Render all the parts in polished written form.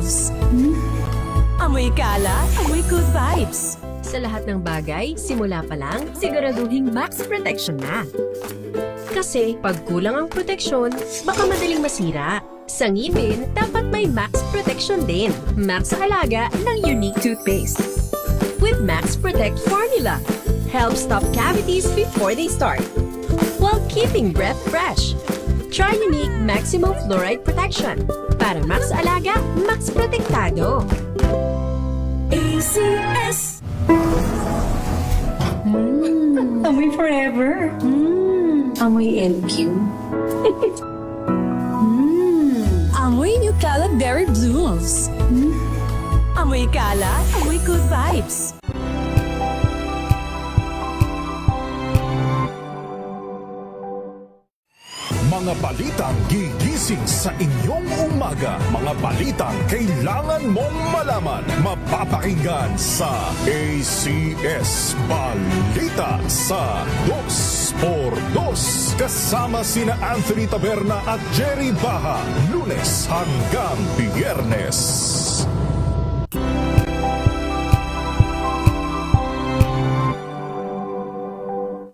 Blues. Amoy kalat, amoy good vibes. Sa lahat ng bagay, simula pa lang, siguraduhing max protection na. Kasi pag kulang ang proteksyon, baka madaling masira. Sa ngipin, dapat may max protection din. Max sa alaga ng unique toothpaste. With Max Protect Formula, help stop cavities before they start, while keeping breath fresh. Try unique maximum fluoride protection. Para max alaga, max protektado. ACS. Amoy forever. Amoy LQ. Amoy New Kalat Berry Blues. Amoy kalat, amoy good vibes. Mga balitang gigising sa inyong umaga. Mga balitang kailangan mong malaman. Mapapakinggan sa ACS Balita sa 2x2. Kasama sina Anthony Taberna at Jerry Baha. Lunes hanggang Biyernes.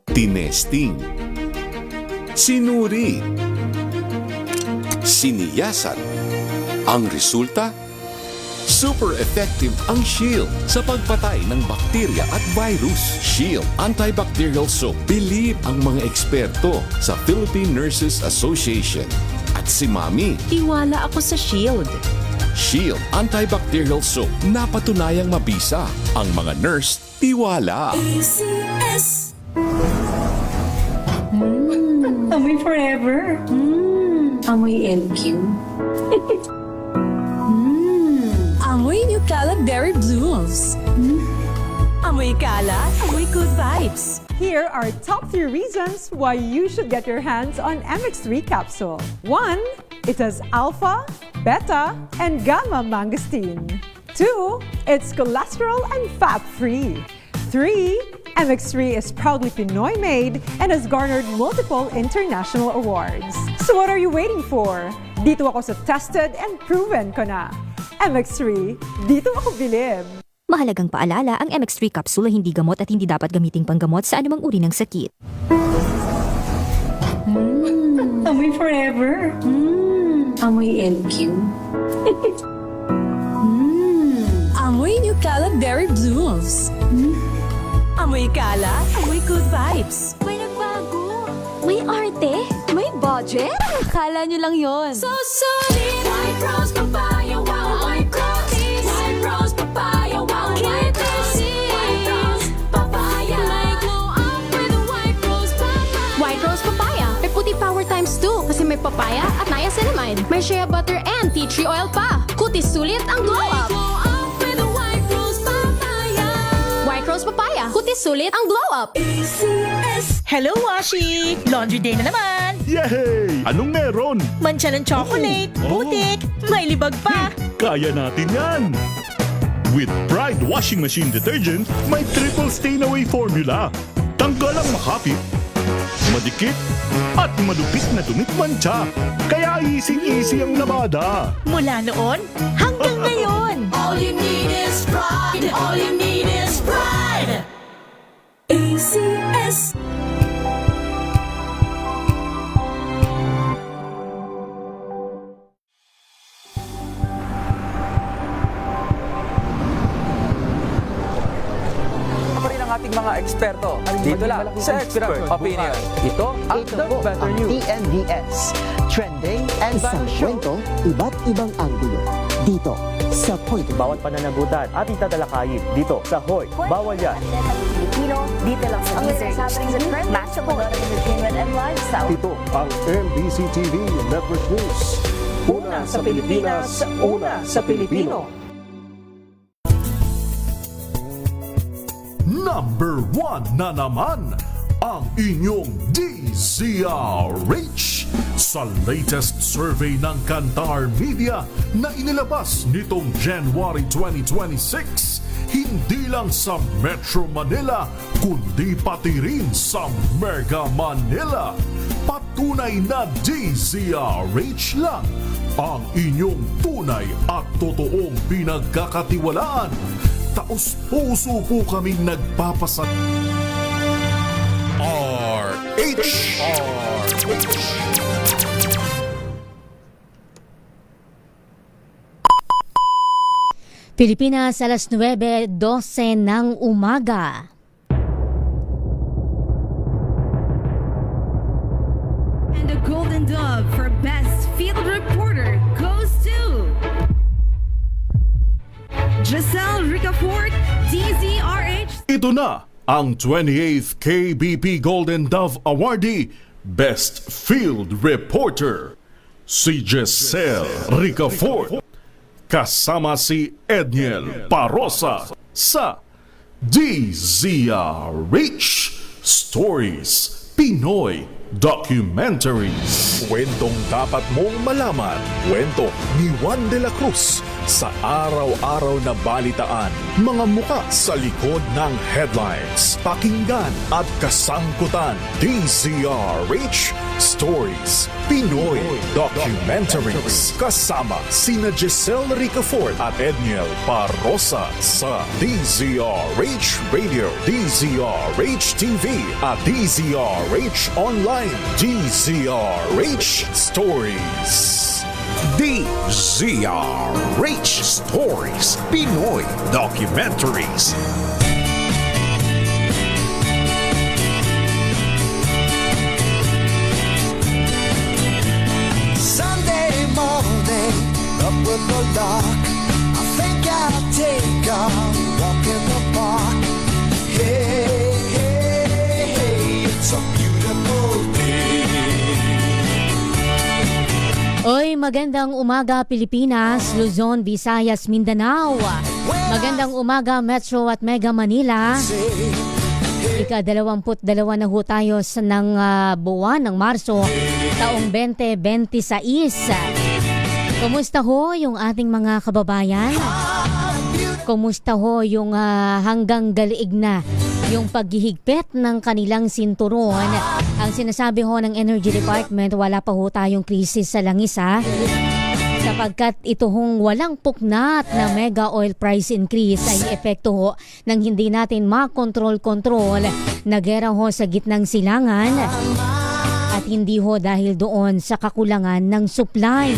Tinesting, sinuri, siniyasan. Ang resulta? Super effective ang Shield sa pagpatay ng bakterya at virus. Shield Antibacterial Soap. Believe ang mga eksperto sa Philippine Nurses Association. At si Mami. Tiwala ako sa Shield. Shield Antibacterial Soap. Napatunayang mabisa. Ang mga nurse, tiwala. ACS. Amoy forever. Amoy LQ. Amoy New Kalat Berry Blues. Amoy kalat, amoy good vibes. Here are top 3 reasons why you should get your hands on MX3 capsule. 1. It has alpha, beta, and gamma mangosteen. 2. It's cholesterol and fat-free. 3. MX3 is proudly Pinoy made and has garnered multiple international awards. So what are you waiting for? Dito ako sa tested and proven ko na. MX3, dito ako bilib. Mahalagang paalala, ang MX3 capsule ay hindi gamot at hindi dapat gamiting panggamot sa anumang uri ng sakit. Amoy forever. Amoy LQ. Amoy New Kalat Berry Blues. Amoy kalat, amoy good vibes. May nagbago. May arte. May budget. Akala nyo lang yon. So solid. White rose papaya, wow. White rose. White rose papaya, wow. White rose. White rose papaya. May glow up with a white rose papaya. White Rose Papaya. May puti power times 2 kasi may papaya at niacinamide. May shea butter and tea tree oil pa. Kutis sulit ang glow up. Glow up with a white rose papaya. White Rose Papaya. Kutis sulit ang glow up. ACS. Hello, Washi! Laundry day na naman! Yay! Anong meron? Mancha ng chocolate, putik, may libag pa! Kaya natin yan! With Pride Washing Machine Detergent, may triple stain-away formula. Tanggal ang makapit, madikit, at malupit na dumit mancha. Kaya easy-easy ang labada. Mula noon hanggang ngayon! All you need is pride. All you need is pride. ACS. Ating mga eksperto dito lang sa Expert Opinion. Ito ang The Better News. TNDS. Trending and kwento, iba't ibang anggulo. Dito sa Point. Bawat pananagutan at itatalakayin dito sa Hoy. Bawal yan. Dito lang sa Match of entertainment and lifestyle. Ito ang MBC TV Network News. Una sa Pilipinas, una sa Pilipino. Number 1 na naman ang inyong DZRH sa latest survey ng Kantar Media na inilabas nitong January 2026. Hindi lang sa Metro Manila, kundi pati rin sa Mega Manila. tunay na DZRH lang ang inyong tunay at totoong pinagkakatiwalaan. Taos-puso po kaming nagpapasat. RH. Pilipinas, alas 9:12 ng umaga. And the Golden Dove for Best Field Reporter goes to Giselle Ricafort, DZRH. Ito na ang 28th KBP Golden Dove Awardee, Best Field Reporter, si Giselle Ricafort. Kasama si Edniel Parosa sa DZRH Stories Pinoy Documentaries. Kwentong dapat mong malaman. Kwento ni Juan de la Cruz sa araw-araw na balitaan. Mga muka sa likod ng headlines. Pakinggan at kasangkutan. DZRH Stories Pinoy Documentaries. Kasama sina Giselle Ricafort at Edniel Parosa sa DZRH Radio, DZRH TV at DZRH Online. DZRH Stories. DZRH Stories Pinoy Documentaries. Sunday morning, up with the lark. I think I'll take a walk in the park. Hey, hey, hey, it's a beautiful day. Oy, magandang umaga Pilipinas, Luzon, Visayas, Mindanao. Magandang umaga Metro at Mega Manila. Ika-22 na ho tayo ng buwan ng Marso, taong 2026. Kumusta ho yung ating mga kababayan? Kumusta ho yung hanggang galiig na yung paghihigpit ng kanilang sinturon? Ang sinasabi ho ng Energy Department, wala pa ho tayong krisis sa langis sapagkat ito hong walang puknat na mega oil price increase ay epekto ho ng hindi natin makontrol-kontrol na gera ho sa gitnang silangan at hindi ho dahil doon sa kakulangan ng supply.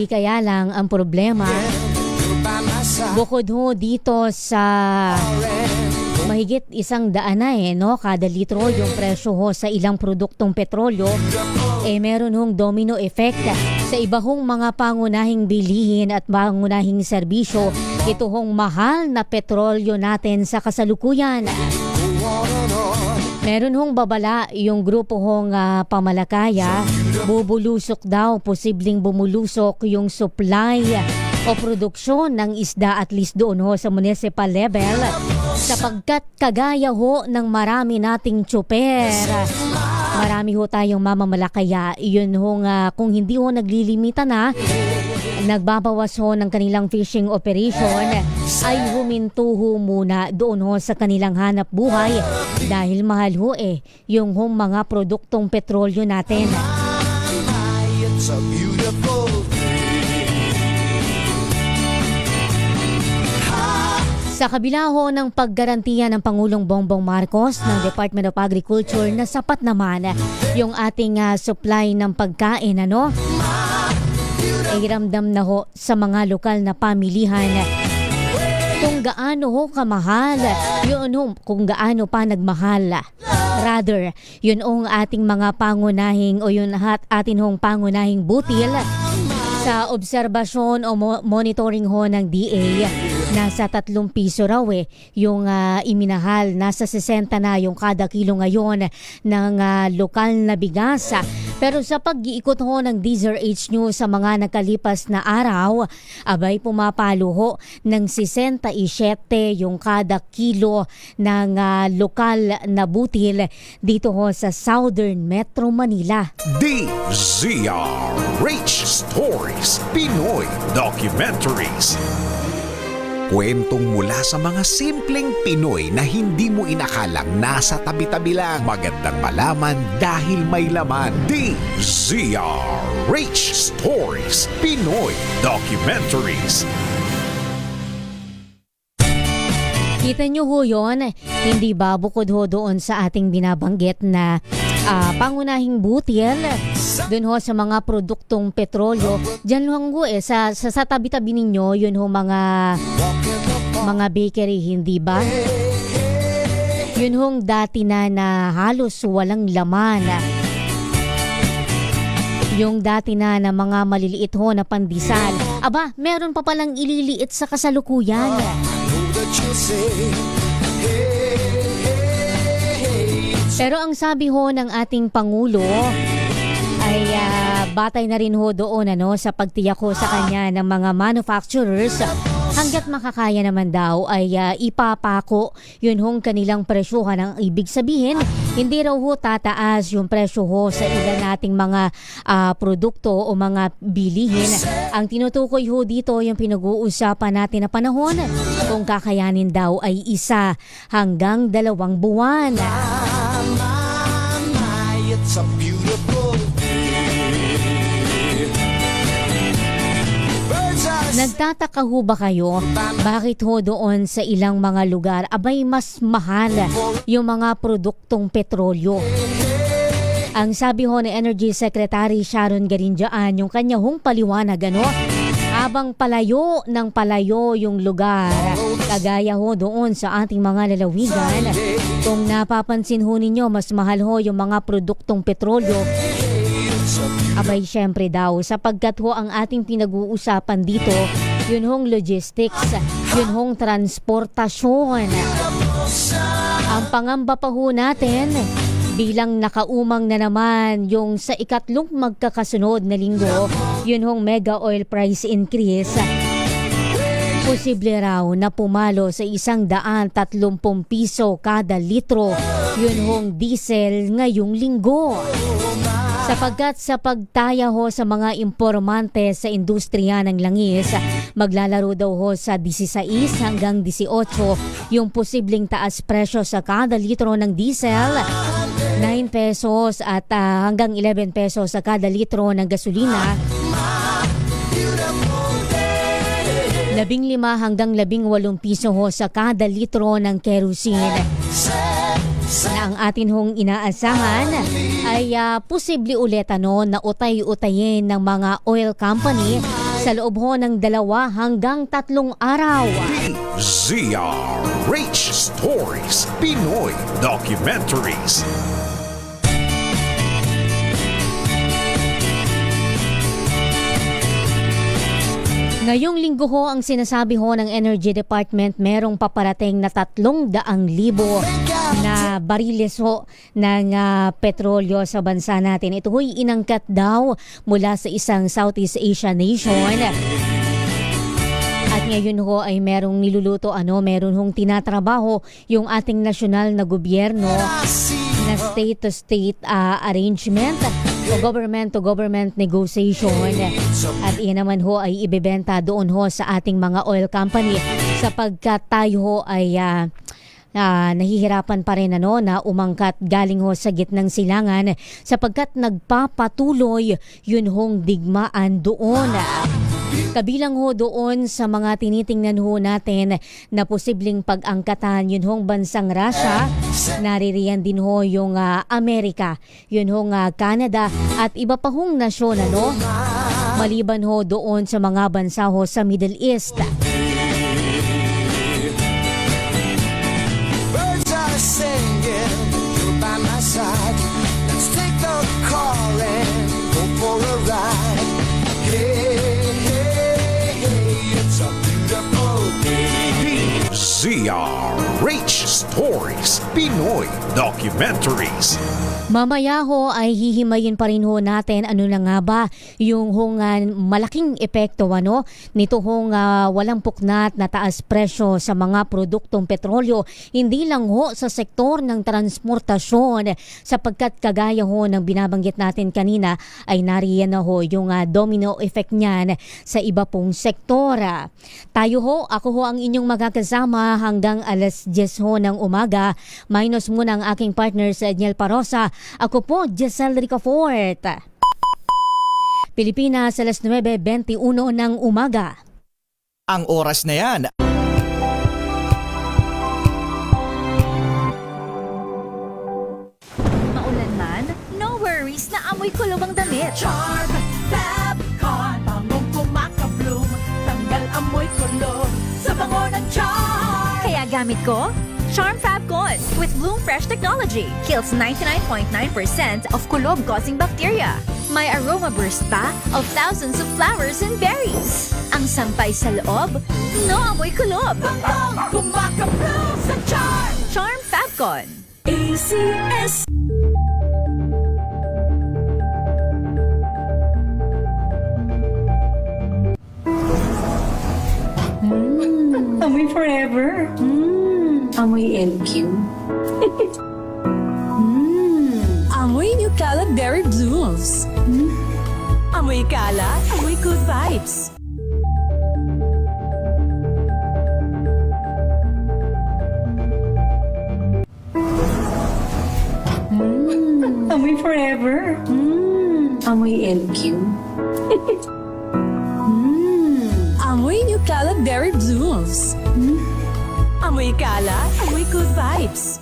Kaya lang ang problema, bukod ho dito sa mahigit 100 na kada litro yung presyo ho sa ilang produktong petrolyo, meron hong domino effect sa iba hong mga pangunahing bilihin at pangunahing serbisyo. Ito hong mahal na petrolyo natin sa kasalukuyan. Meron hong babala yung grupo hong pamalakaya, bubulusok daw, posibleng bumulusok yung supply o produksyon ng isda at least doon ho sa municipal level sapagkat kagaya ho ng marami nating tsuper. Marami ho tayong mamamalakaya. Yun ho kung hindi ho naglilimita na, nagbabawas ho ng kanilang fishing operation, ay huminto ho muna doon ho sa kanilang hanap buhay dahil mahal ho yung mga produktong petrolyo natin. It's a beautiful Sa kabila ho ng paggarantiya ng Pangulong Bongbong Marcos ng Department of Agriculture na sapat naman yung ating supply ng pagkain, ramdam na ho sa mga lokal na pamilihan kung gaano ho kamahal, yun ho, kung gaano pa nagmahal. Rather, yun ang ating mga pangunahing o yun atin hong pangunahing butil sa obserbasyon o monitoring ho ng DA. Nasa 3 piso raw yung iminahal. Nasa 60 na yung kada kilo ngayon ng lokal na bigas. Pero sa pag-iikot ho ng DZRH News sa mga nakalipas na araw, abay pumapalo ho ng 67 yung kada kilo ng lokal na butil dito ho sa Southern Metro Manila. DZRH Stories Pinoy Documentaries. Kwentong mula sa mga simpleng Pinoy na hindi mo inakalang nasa tabi-tabi lang. Magandang malaman dahil may laman. DZRH Stories, Pinoy Documentaries. Kita nyo ho yun, hindi ba bukod ho doon sa ating binabanggit na pangunahing butil, doon ho sa mga produktong petrolyo, dyan lang ho sa tabi-tabi ninyo, yun ho mga bakery, hindi ba? Yun hong dati na halos walang laman. Yung dati na mga maliliit ho na pandesal. Aba, meron pa palang ililiit sa kasalukuyan. Pero ang sabi ho ng ating Pangulo ay batay na rin ho doon sa pagtiyak ho sa kanya ng mga manufacturers, hanggat makakaya naman daw ay ipapako yun hong kanilang presyuhan. Ang ibig sabihin, hindi raw ho tataas yung presyo ho sa ilan nating mga produkto o mga bilihin. Ang tinutukoy ho dito yung pinag-uusapan natin na panahon, kung kakayanin daw ay 1 hanggang 2 buwan. It's a beautiful day. Birds are Nagtataka ho ba kayo bakit ho doon sa ilang mga lugar abay mas mahal yung mga produktong petrolyo? Ang sabi ho ni Energy Secretary Sharon Garinjaan, yung kanya hong paliwanag, habang palayo ng palayo yung lugar, kagaya ho doon sa ating mga lalawigan, kung napapansin ho ninyo, mas mahal ho yung mga produktong petrolyo. Abay, syempre daw, sapagkat ho ang ating pinag-uusapan dito, yun hong logistics, yun hong transportasyon. Ang pangamba pa ho natin, bilang nakaumang na naman yung sa ikatlong magkakasunod na linggo, yun hong mega oil price increase. Posible raw na pumalo sa 130 piso kada litro yun hong diesel ngayong linggo. Sapagkat sa pagtaya ho sa mga impormante sa industriya ng langis, maglalaro daw ho sa 16 hanggang 18 yung posibleng taas presyo sa kada litro ng diesel, 9 pesos at hanggang 11 pesos sa kada litro ng gasolina, 15 hanggang 18 piso ho sa kada litro ng kerosene. Na ang atin hong inaasahan ay posible ulit na utay-utayin ng mga oil company sa loob ho ng 2 hanggang 3 araw. DZRH Stories, Pinoy Documentaries. Ngayong linggo ho, ang sinasabi ho ng Energy Department, merong paparating na 300,000 na bariles ho ng petrolyo sa bansa natin. Ito ho'y inangkat daw mula sa isang Southeast Asia nation. At ngayon ho ay merong niluluto, meron hong tinatrabaho yung ating nasyonal na gobyerno na state-to-state arrangement o government-to-government negotiation. At iyan naman ho ay ibebenta doon ho sa ating mga oil company, sapagkat tayo ho ay nahihirapan pa rin na umangkat galing ho sa gitnang silangan, sapagkat nagpapatuloy yun hong digmaan doon. Kabilang ho doon sa mga tinitingnan ho natin na posibleng pag-angkatan, yun hong bansang Russia, naririyan din ho yung Amerika, yun hong Canada at iba pa hong nasyon, maliban ho doon sa mga bansa ho sa Middle East. Birds are singing, you're by my side. Let's take the car and go for a ride. Hey, hey, hey, it's a beautiful day. DZRH Stories, Pinoy Documentaries. Mamaya ho ay hihimayin pa rin ho natin ano na nga ba yung malaking epekto nito walang puknat na taas presyo sa mga produktong petrolyo, hindi lang ho sa sektor ng transportasyon, sapagkat kagaya ho ng binabanggit natin kanina ay nariyan na ho yung domino effect niyan sa iba pong sektor. Ako ho ang inyong magkakasama hanggang alas 10 ho ng umaga, minus muna ang aking partner sa Edniel Parosa. Ako po, Giselle Ricafort. Pilipinas, alas 9:21 ng umaga. Ang oras na yan. Maulan man, no worries na amoy kulob ang damit. Charm Fabcon, bangong kumakabloom, tanggal amoy kulob sa bango ng charm. Kaya gamit ko, Charm Fabcon with Bloom Fresh technology. Kills 99.9% of kulob-causing bacteria. May aroma burst pa of thousands of flowers and berries. Ang sampay sa loob, no amoy kulob. Bangong kumakabloom sa charm. Charm Fabcon. ACS. Amoy forever. Amoy LQ. Amoy New Cala Berry Blooms. Amoy Cala, amoy good vibes. Amoy forever. Amoy LQ. Amoy New Cala Berry Blooms. Amoy Cala, amoy good vibes.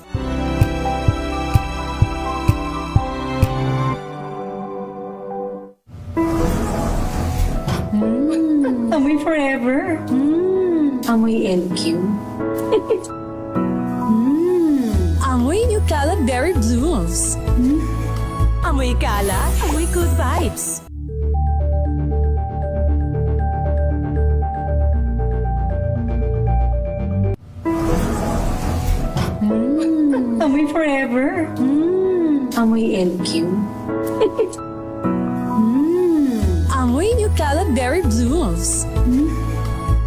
Amoy forever. Amoy LQ. Amoy New Cala Berry Blooms. Amoy Cala, amoy good vibes. Amoy forever. Amoy LQ. Amoy New Cala Berry Blooms.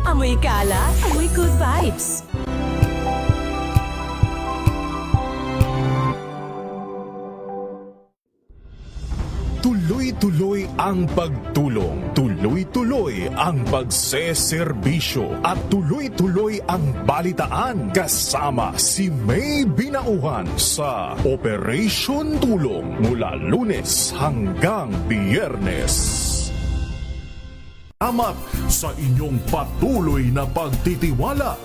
Amoy Cala, amoy good vibes. Tuloy-tuloy ang pagtulong, tuloy-tuloy ang pagseserbisyo, at tuloy-tuloy ang balitaan kasama si May Binauhan sa Operation Tulong mula Lunes hanggang Biyernes. Salamat sa inyong patuloy na pagtitiwala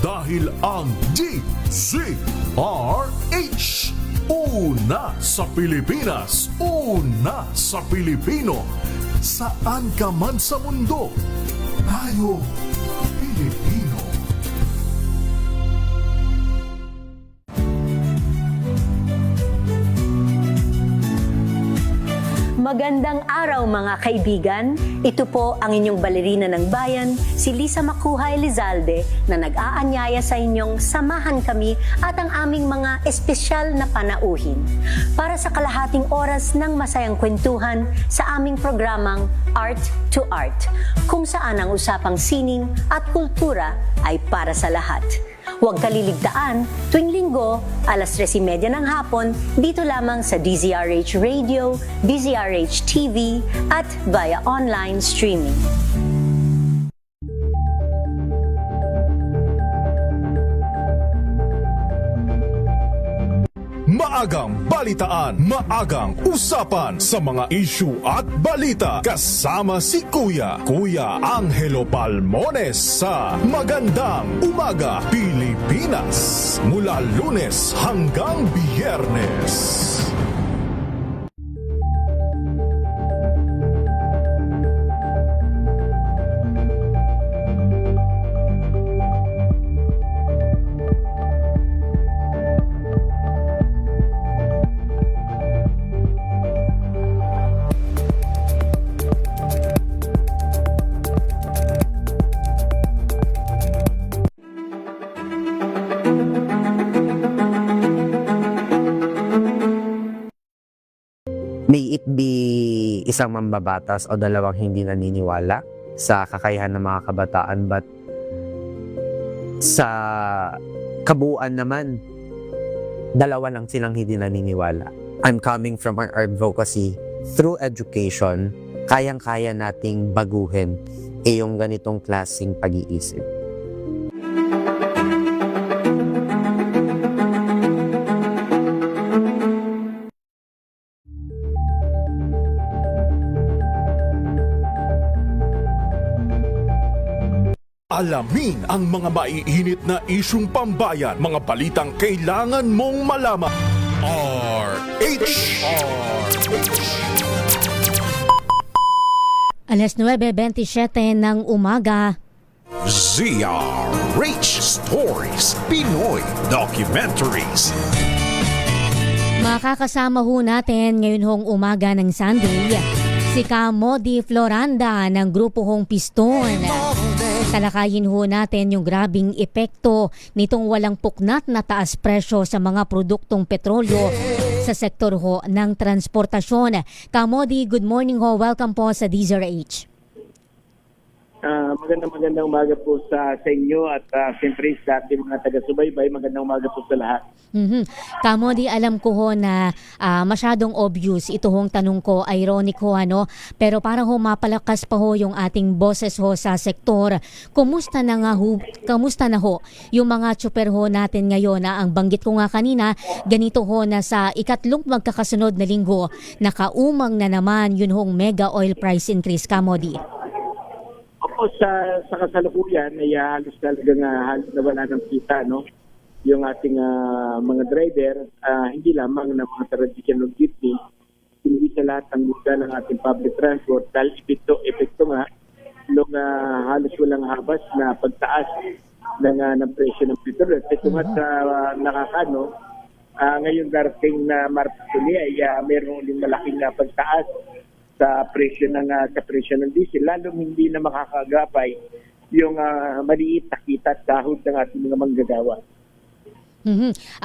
dahil ang DZRH una sa Pilipinas, una sa Pilipino. Saan ka man sa mundo, tayo Pilipino. Magandang araw mga kaibigan. Ito po ang inyong balerina ng bayan, si Lisa Makuha Elizalde, na nag-aanyaya sa inyong samahan kami at ang aming mga espesyal na panauhin para sa kalahating oras ng masayang kwentuhan sa aming programang Art to Art, kung saan ang usapang sining at kultura ay para sa lahat. Huwag kaliligtaan, tuwing linggo, alas 3:30 ng hapon, dito lamang sa DZRH Radio, DZRH TV, at via online streaming. Maagang balitaan, maagang usapan sa mga issue at balita kasama si Kuya Angelo Palmones sa Magandang Umaga Pilipinas mula Lunes hanggang Biyernes. it be isang mambabatas o dalawang hindi naniniwala sa kakayahan ng mga kabataan, but sa kabuuan naman, dalawa lang silang hindi naniniwala. I'm coming from our advocacy. Through education, kayang-kaya nating baguhin yung ganitong klaseng pag-iisip. Alamin ang mga maiinit na isyung pambayan, mga balitang kailangan mong malaman. RH. Alas 9:27 ng umaga. ZRH Stories, Pinoy Documentaries. Makakasama ho natin ngayon hong umaga ng Sunday si Kamodi Floranda ng grupo hong Piston. Talakayin ho natin yung grabing epekto nitong walang puknat na taas presyo sa mga produktong petrolyo sa sektor ho ng transportasyon. Kamodi, good morning ho. Welcome po sa DZRH. Magandang umaga po sa inyo at siyempre sa ating mga taga-subaybay. Magandang umaga po sa lahat. Kamodi, alam ko ho na masyadong obvious ito hong tanong ko, ironic ho ano, pero para ho mapalakas pa ho yung ating boses ho sa sektor, kumusta na ho yung mga tsuper ho natin ngayon na ang banggit ko nga kanina, ganito ho na sa ikatlong magkakasunod na linggo, nakaumang na naman yun hong mega oil price increase, Kamodi. Opo, sa kasalukuyan ay halos talagang halos nawala ng kita, no? Yung ating mga driver, hindi lamang ng mga traditional jeepney, hindi sa lahat ng lugar ng ating public transport dahil epekto nga nung halos walang habas na pagtaas ng presyo ng petrol. Ito nga sa nakakano, ngayon darating na Martes ay mayroong uling malaking pagtaas sa presyo ng diesel, lalong hindi na makakagapay yung maliit na kita at sahod ng ating mga manggagawa.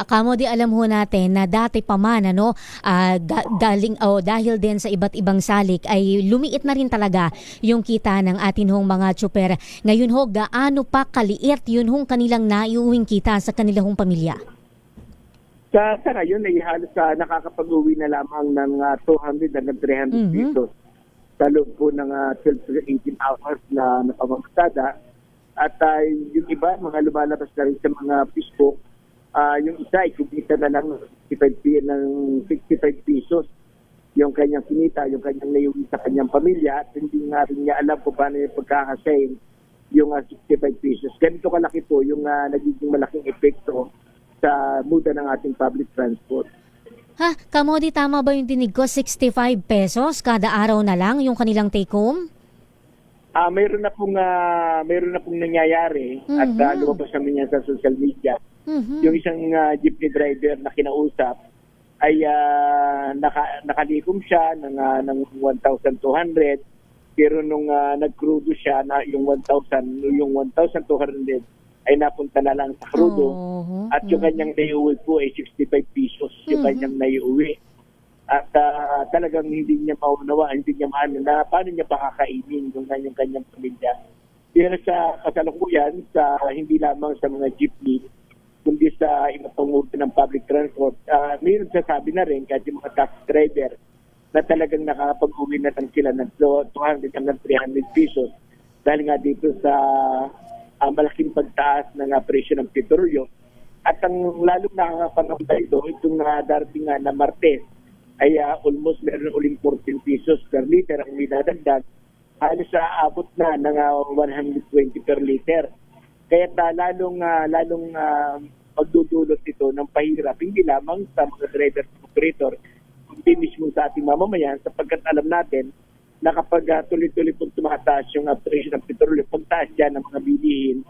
Kamodi, alam ho natin na dati pa man dahil din sa iba't ibang salik ay lumiit na rin talaga yung kita ng atin hong mga tsuper. Ngayon ho, gaano pa kaliit yun hong kanilang naiuwing kita sa kanilang pamilya? Sa ngayon ay halos nakakapag-uwi na lamang ng 200 hanggang 300 pesos sa loob po ng 12 to 18 hours na pamamasada. At yung iba, mga lumalabas na rin sa mga Facebook, yung isa ay kumita na lang 65 pesos yung kanyang kinita, yung kanyang naiuwi sa kanyang pamilya, at hindi nga rin niya alam kung paano yung pagkakasayin yung 65 pesos. Ganito kalaki po yung nagiging malaking epekto sa muda ng ating public transport. Kamodi, tama ba yung dinig ko? 65 pesos kada araw na lang yung kanilang take home? Mayroon na pong nangyayari at lumabas namin yan sa social media. Yung isang jeepney driver na kinausap ay nakalikom siya ng 1,200, pero nung nagkrudo siya na yung 1,200 ay napunta na lang sa krudo at yung kanyang naiuwi po ay 65 pesos yung kanyang naiuwi. At talagang hindi niya maunawa, hindi niya maano na paano niya pakakainin yung kanyang pamilya. Pero sa kasalukuyan, hindi lamang sa mga jeepney, kundi sa iba pang uri ng public transport, mayroon sasabi na rin kahit yung mga taxi driver na talagang nakapag-uwi na lang sila ng 200 hanggang 300 pesos dahil nga dito sa malaking pagtaas ng presyo ng petrolyo. At ang lalong nakakapanong ito, itong darating na Martes, ay almost meron uling 14 pesos per liter ang minadagdag. Halos aabot na ng 120 per liter. Kaya lalong magdudulot ito ng pahirap, hindi lamang sa mga driver at operator, kundi mismo sa ating mamamayan, sapagkat alam natin na kapag tuloy-tuloy pong tumataas yung presyo ng petrolyo, pagtaas dyan ng mga bilihin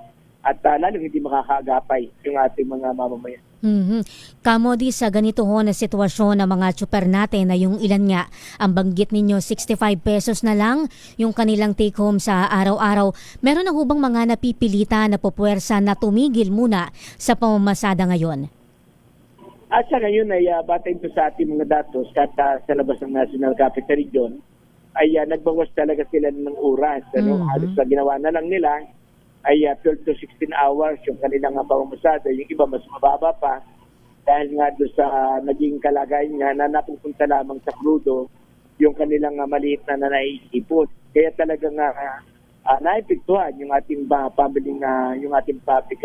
at lalong hindi makakaagapay yung ating mga mamamayan. Kamodi, sa ganito ho na sitwasyon ng mga tsuper natin na yung ilan nga, ang banggit ninyo 65 pesos na lang yung kanilang take home sa araw-araw, meron na hubang mga napipilita na pupuwersa na tumigil muna sa pamamasada ngayon? At sa ngayon ay batay ito sa ating mga datos at sa labas ng National Capital Region ay nagbawas talaga sila ng oras. Halos na ginawa na lang nila ay 12 to 16 hours yung kanilang pamamasada. Yung iba mas mababa pa dahil nga doon sa naging kalagayan nga na napupunta lamang sa crudo yung kanilang maliit na naiipon. Kaya talagang naepektuhan yung ating family yung ating public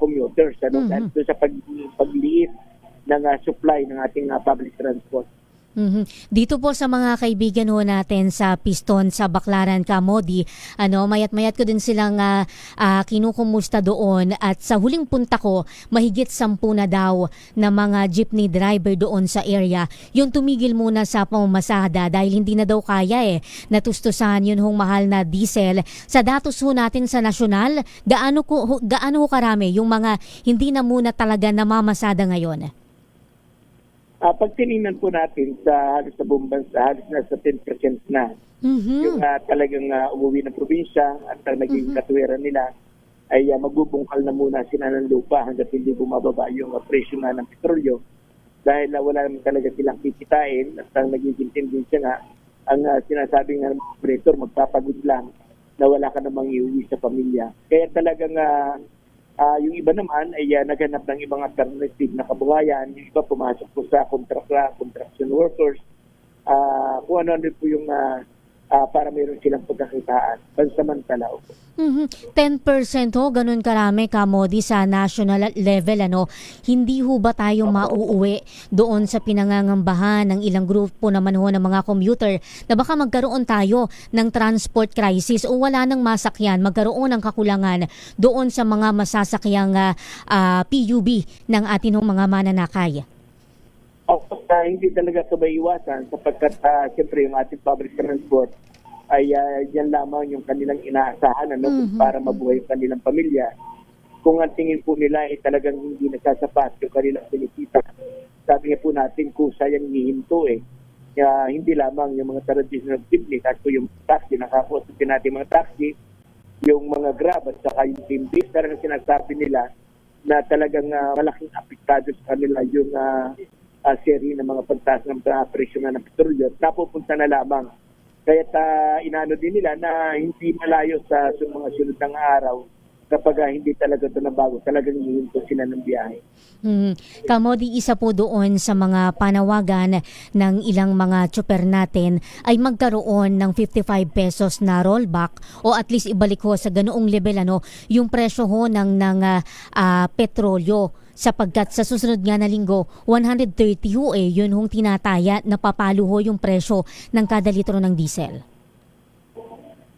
commuters dahil doon sa pagliit ng supply ng ating public transport. Dito po sa mga kaibigan ho natin sa Piston sa Baclaran, Camodi, mayat-mayat ko din silang kinukumusta doon at sa huling punta ko, mahigit 10 na daw na mga jeepney driver doon sa area. Yung tumigil muna sa pamamasada dahil hindi na daw kaya natustusan yun hong mahal na diesel. Sa datos ho natin sa nasyonal, gaano ho karami yung mga hindi na muna talaga namamasada ngayon? Pag tinignan po natin sa halos sa buong bansa, halos na sa 10% na yung talagang umuwi ng probinsya at ang naging katuwiran nila ay magbubungkal na muna sila ng lupa hanggat hindi bumababa yung presyo nga ng petrolyo dahil wala naman talaga silang kikitain at ang nagiging tendency nga ang sinasabi nga ng operator magpapagod lang na wala ka namang iuwi sa pamilya. Kaya talagang yung iba naman ay naghanap ng ibang alternative na kabuhayan. Yung iba pumasok po sa construction workers. Kung ano po yung para mayroon silang pagkakitaan. Pansamantala. 10% ho, ganun karami, Camodi, sa national level. Hindi ho ba tayo mauuwi doon sa pinangangambahan ng ilang grupo naman ho ng mga commuter na baka magkaroon tayo ng transport crisis o wala nang masakyan, magkaroon ng kakulangan doon sa mga masasakyang PUB ng ating mga mananakay? Hindi talaga ito maiwasan sapagkat siyempre yung ating public transport ay yan lamang yung kanilang inaasahan para mabuhay yung kanilang pamilya. Kung ang tingin po nila ay talagang hindi nasasapat yung kanilang pinikita, sabi nga po natin kusa yung hihinto hindi lamang yung mga traditional jeepney, kasi yung taxi, nakapostin natin mga taxi, yung mga Grab at saka yung team base, talagang sinasabi nila na talagang malaking apektado sa kanila yung serie ng mga pagtaas ng presyo ng petrolyo, napupunta na lamang. Kaya inaano din nila na hindi malayo sa mga sunod ng araw kapag hindi talaga ito nabago, talagang hihinto sila ng biyahe. Camodi, isa po doon sa mga panawagan ng ilang mga tsuper natin ay magkaroon ng 55 pesos na rollback o at least ibalik ho sa ganoong level yung presyo ho ng petrolyo. Sapagkat sa susunod nga na linggo, 130 ho yun hong tinataya na papalo ho yung presyo ng kada litro ng diesel.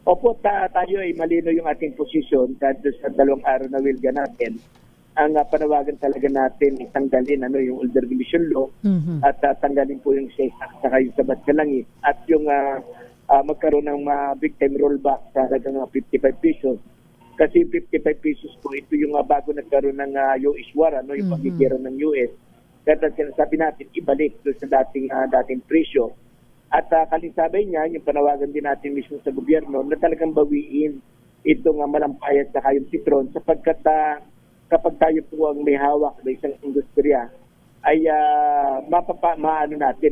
Opo, tayo ay malino yung ating posisyon kahit sa 2 araw na wilga natin. Ang panawagan talaga natin itanggalin yung Older Emission Law at tanggalin po yung SES at saka yung sabat sa langit at yung magkaroon ng big time rollback sa halagang 55 pesos. Kasi 55 pesos po, ito yung bago nagkaroon ng US war, yung pagkikira ng US. Kaya sinasabi natin, ibalik doon sa dating presyo. At kalisabay niya, yung panawagan din natin mismo sa gobyerno na talagang bawiin itong malampayat sa kayong Petron sapagkat kapag tayo po ang may hawak na isang industriya, ay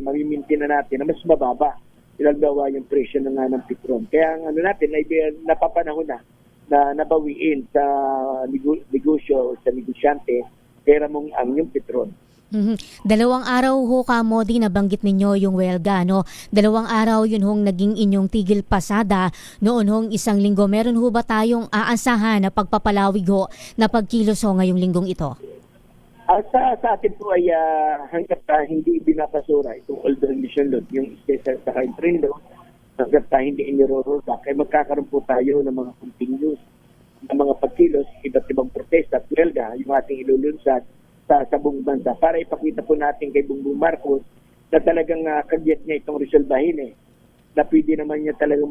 mamimintin na natin na mas mababa ilalgawa yung presyo ng Petron. Kaya ang natin ay napapanahon na nabawiin sa negosyo, sa negosyante, pera mong ang yung Petron. 2 araw ho, Camodi, nabanggit ninyo yung welga, 2 araw yun hong naging inyong tigil pasada noon hong 1 linggo. Meron ho ba tayong aasahan na pagpapalawig ho na pagkilos ho ngayong linggong ito? Sa atin po ay hanggat hindi binapasura itong Older Emission Law, yung special sa kain train law, hanggat hindi iniro-rollback, ay magkakaroon po tayo ng mga continuous ng mga pagkilos, iba't ibang protesta at welga, yung ating ilulunsad sa buong bansa para ipakita po natin kay Bongbong Marcos na talagang kagyat niya itong resolbahin na pwede naman niya talagang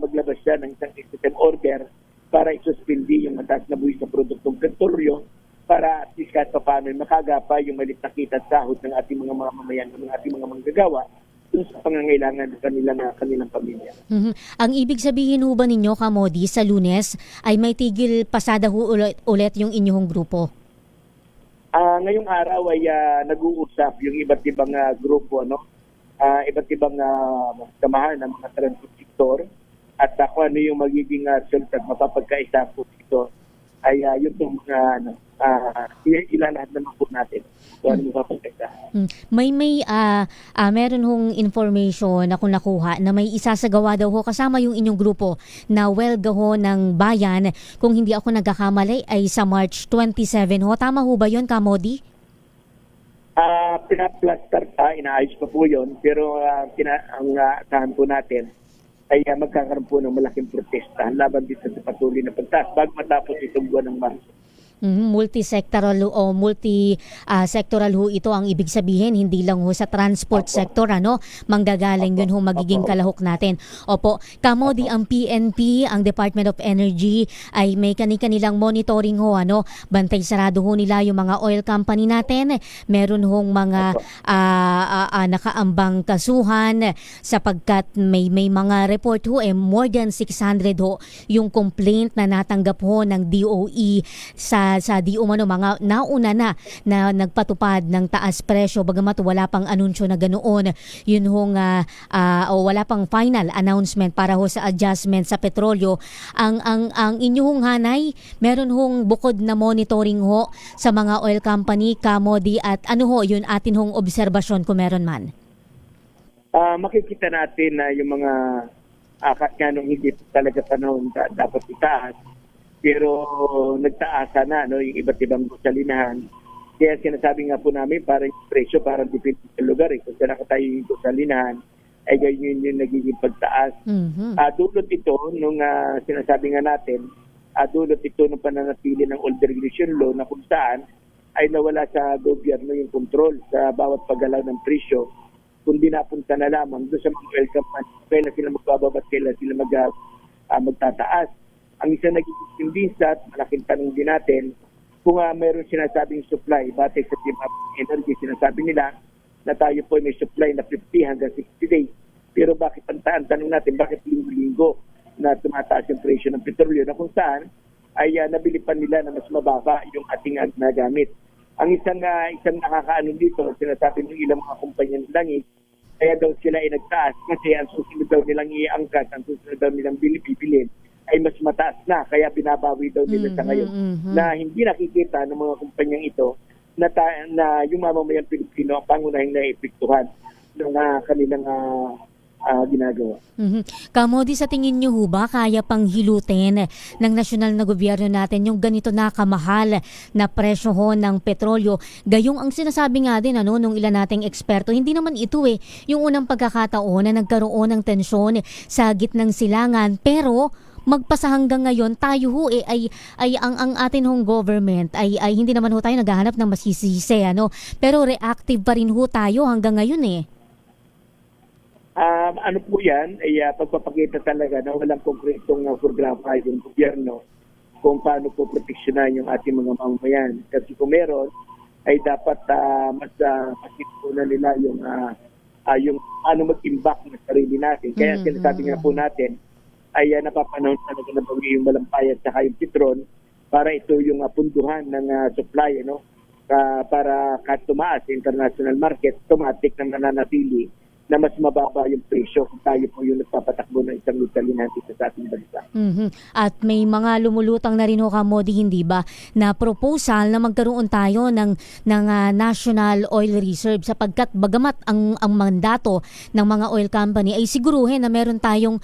maglabas siya ng isang executive order para isuspindi yung mataas na buwis sa produktong petrolyo para at least kahit pa paano makagapa yung malit na kita at sahod ng ating mga mamamayan, ng ating mga manggagawa sa pangangailangan ng kanilang pamilya. Ang ibig sabihin ho ba ninyo, Camodi, sa Lunes ay may tigil pasada ho ulit yung inyong grupo? Ngayong araw ay nag-uusap yung iba't ibang grupo, iba't ibang samahan ng mga transport sector at kung ano yung magiging resulta at mapapagkaisa po ito ay yun yung mga ilalahat naman po natin. So, ano mapapagkaisa. Meron hong information na kung nakuha na may isasagawa daw ho kasama yung inyong grupo na welga ho ng bayan, kung hindi ako nagkakamali ay sa March 27 ho. Tama ho ba yun, Kamodi? Pinaplaster inaayos pa po yun, pero ang asahan po natin ay magkakaroon po ng malaking protesta laban dito sa patuloy na pagtaas bago matapos itong buwan ng Marso. Multi-sectoral o multi-sectoral ho ito ang ibig sabihin, hindi lang ho sa transport sector, manggagaling yun ho magiging kalahok natin. Opo, Kamodi, ang PNP, ang Department of Energy ay may kanilang monitoring ho, bantay sarado ho nila yung mga oil company natin. Meron hong mga nakaambang kasuhan sapagkat may mga report ho, more than 600 ho yung complaint na natanggap ho ng DOE sa di umano mga nauna na nagpatupad ng taas presyo, bagamat wala pang anunsyo na ganoon. Yun hong wala pang final announcement para ho sa adjustment sa petrolyo. Ang inyong hanay, meron hong bukod na monitoring ho sa mga oil company, Kamodi, at ano ho yun atin hong obserbasyon kung meron man? Makikita natin na yung mga kanong hindi talaga panahon dapat itaas, pero nagtaasa na yung iba't ibang gusalinahan. Kaya sinasabi nga po namin parang presyo parang depende sa lugar. Kung saan tayo yung gusalinahan, ay ganyan yung nagiging pagtaas. Dulot ito, nung sinasabi nga natin, dulot ito ng pananatili ng old regulation law na kung saan ay nawala sa gobyerno yung control sa bawat paggalaw ng presyo, kundi napunta na lamang doon sa mga oil company. Kailan sila magbababat, kailan sila magtataas. Ang isa nagiging convinced at malaking tanong din natin kung mayroon sinasabing supply, batay sa Team Up Energy, sinasabi nila na tayo po may supply na 50 hanggang 60 days. Pero bakit ang tanong natin, bakit linggo-linggo na tumataas yung presyo ng petrolyo na kung saan ay nabili pa nila na mas mababa yung ating nagamit. Ang isang nakakaano dito, sinasabi ng ilang mga kumpanya ng langis, kaya daw sila ay nagtaas kasi ang susunod daw nilang iangkat, ang susunod daw nilang bibilin ay mas mataas na, kaya binabawi daw nila sa ngayon. Na hindi nakikita ng mga kumpanyang ito na yung mamamayang Pilipino ang pangunahing naepektuhan ng kanilang ginagawa. Kamodi, sa tingin niyo ho ba kaya pang hilutin ng nasyonal na gobyerno natin yung ganito na kamahal na presyo ho ng petrolyo? Gayong ang sinasabi nga din nung ilan nating eksperto, hindi naman ito yung unang pagkakataon na nagkaroon ng tensyon sa gitnang silangan, pero magpasa hanggang ngayon tayo ho ay ang atin hong government ay hindi naman ho tayo naghahanap ng masisisi, pero reactive pa rin ho tayo hanggang ngayon Ano po yan ay pagpapakita talaga na walang konkretong programa yung gobyerno kung paano po proteksyonan yung ating mga mamamayan. Kasi kung meron ay dapat mas pasipunan nila yung paano mag-imbak ng sarili natin. Kaya sinasabi nga po natin ay napapanahon talaga na bawi yung malampayat sa yung Petron para ito yung punduhan ng supply, para kahit tumaas sa international market, automatic na nananatili na mas mababa yung presyo kung tayo po yung nagpapatakbo ng isang lusalinahan dito sa ating bansa. At may mga lumulutang na rin ho, Kamodi, hindi ba, na proposal na magkaroon tayo ng National Oil Reserve, sapagkat bagamat ang mandato ng mga oil company ay siguruhin na meron tayong